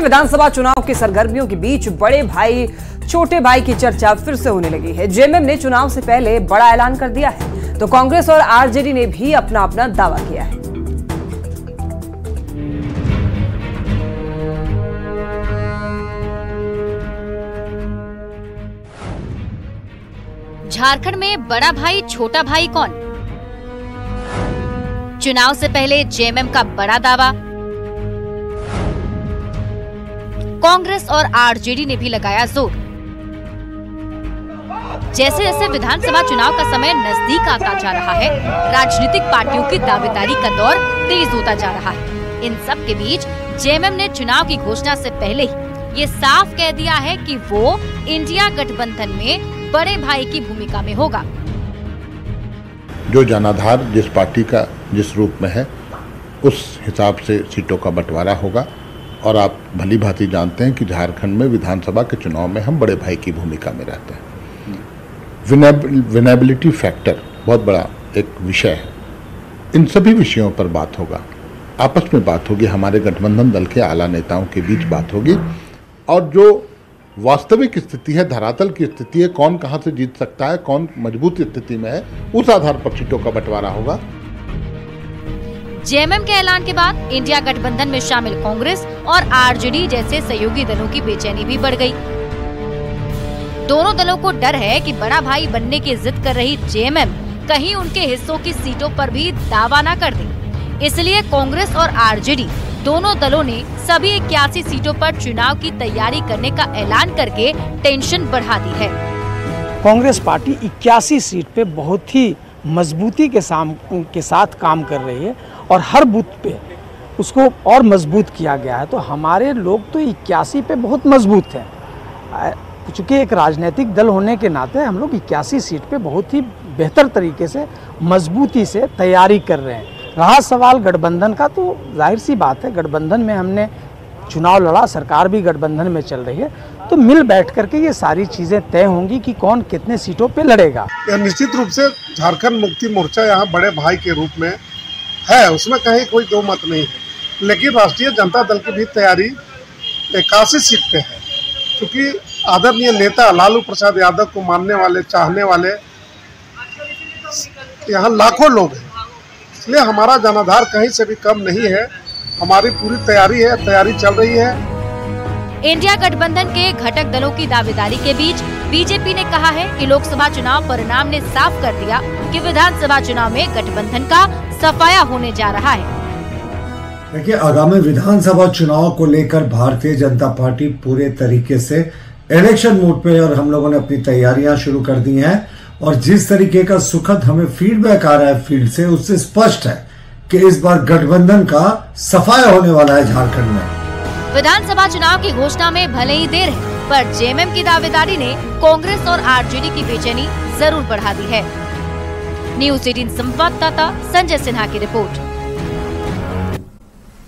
विधानसभा चुनाव की सरगर्मियों के बीच बड़े भाई छोटे भाई की चर्चा फिर से होने लगी है। जेएमएम ने चुनाव से पहले बड़ा ऐलान कर दिया है, तो कांग्रेस और आरजेडी ने भी अपना अपना दावा किया है। झारखंड में बड़ा भाई छोटा भाई कौन? चुनाव से पहले जेएमएम का बड़ा दावा। कांग्रेस और आरजेडी ने भी लगाया जोर। जैसे जैसे विधानसभा चुनाव का समय नजदीक आता जा रहा है, राजनीतिक पार्टियों की दावेदारी का दौर तेज होता जा रहा है। इन सब के बीच जेएमएम ने चुनाव की घोषणा से पहले ही ये साफ कह दिया है कि वो इंडिया गठबंधन में बड़े भाई की भूमिका में होगा। जो जनाधार जिस पार्टी का जिस रूप में है, उस हिसाब से सीटों का बंटवारा होगा। और आप भली भांति जानते हैं कि झारखंड में विधानसभा के चुनाव में हम बड़े भाई की भूमिका में रहते हैं। विनेबिलिटी फैक्टर बहुत बड़ा एक विषय है। इन सभी विषयों पर बात होगा, आपस में बात होगी, हमारे गठबंधन दल के आला नेताओं के बीच बात होगी। और जो वास्तविक स्थिति है, धरातल की स्थिति है, कौन कहां से जीत सकता है, कौन मजबूत स्थिति में है, उस आधार पर सीटों का बंटवारा होगा। जेएमएम के ऐलान के बाद इंडिया गठबंधन में शामिल कांग्रेस और आरजेडी जैसे सहयोगी दलों की बेचैनी भी बढ़ गई। दोनों दलों को डर है कि बड़ा भाई बनने की जिद कर रही जेएमएम कहीं उनके हिस्सों की सीटों पर भी दावा न कर दे। इसलिए कांग्रेस और आरजेडी दोनों दलों ने सभी 81 सीटों पर चुनाव की तैयारी करने का ऐलान करके टेंशन बढ़ा दी है। कांग्रेस पार्टी 81 सीट पे बहुत ही मजबूती के साथ काम कर रही है और हर बूथ पे उसको और मजबूत किया गया है। तो हमारे लोग तो 81 पे बहुत मजबूत हैं। चूँकि एक राजनीतिक दल होने के नाते हम लोग 81 सीट पे बहुत ही बेहतर तरीके से मजबूती से तैयारी कर रहे हैं। रहा सवाल गठबंधन का, तो जाहिर सी बात है, गठबंधन में हमने चुनाव लड़ा, सरकार भी गठबंधन में चल रही है, तो मिल बैठ करके ये सारी चीज़ें तय होंगी कि कौन कितने सीटों पे लड़ेगा। निश्चित रूप से झारखंड मुक्ति मोर्चा यहाँ बड़े भाई के रूप में है, उसमें कहीं कोई दो मत नहीं है। लेकिन राष्ट्रीय जनता दल की भी तैयारी 81 सीट पे है, क्योंकि आदरणीय नेता लालू प्रसाद यादव को मानने वाले, चाहने वाले यहाँ लाखों लोग हैं। इसलिए हमारा जनाधार कहीं से भी कम नहीं है। हमारी पूरी तैयारी है, तैयारी चल रही है। इंडिया गठबंधन के घटक दलों की दावेदारी के बीच बीजेपी ने कहा है कि लोकसभा चुनाव परिणाम ने साफ कर दिया कि विधानसभा चुनाव में गठबंधन का सफाया होने जा रहा है। देखिए, आगामी विधानसभा चुनाव को लेकर भारतीय जनता पार्टी पूरे तरीके से इलेक्शन मोड पे, और हम लोगों ने अपनी तैयारियां शुरू कर दी हैं। और जिस तरीके का सुखद हमें फीडबैक आ रहा है फील्ड से, उससे स्पष्ट है कि इस बार गठबंधन का सफाया होने वाला है झारखंड में। विधानसभा चुनाव की घोषणा में भले ही देर है, पर जेएमएम की दावेदारी ने कांग्रेस और आरजेडी की बेचैनी जरूर बढ़ा दी है। न्यूज़ 18 संवाददाता संजय सिन्हा की रिपोर्ट।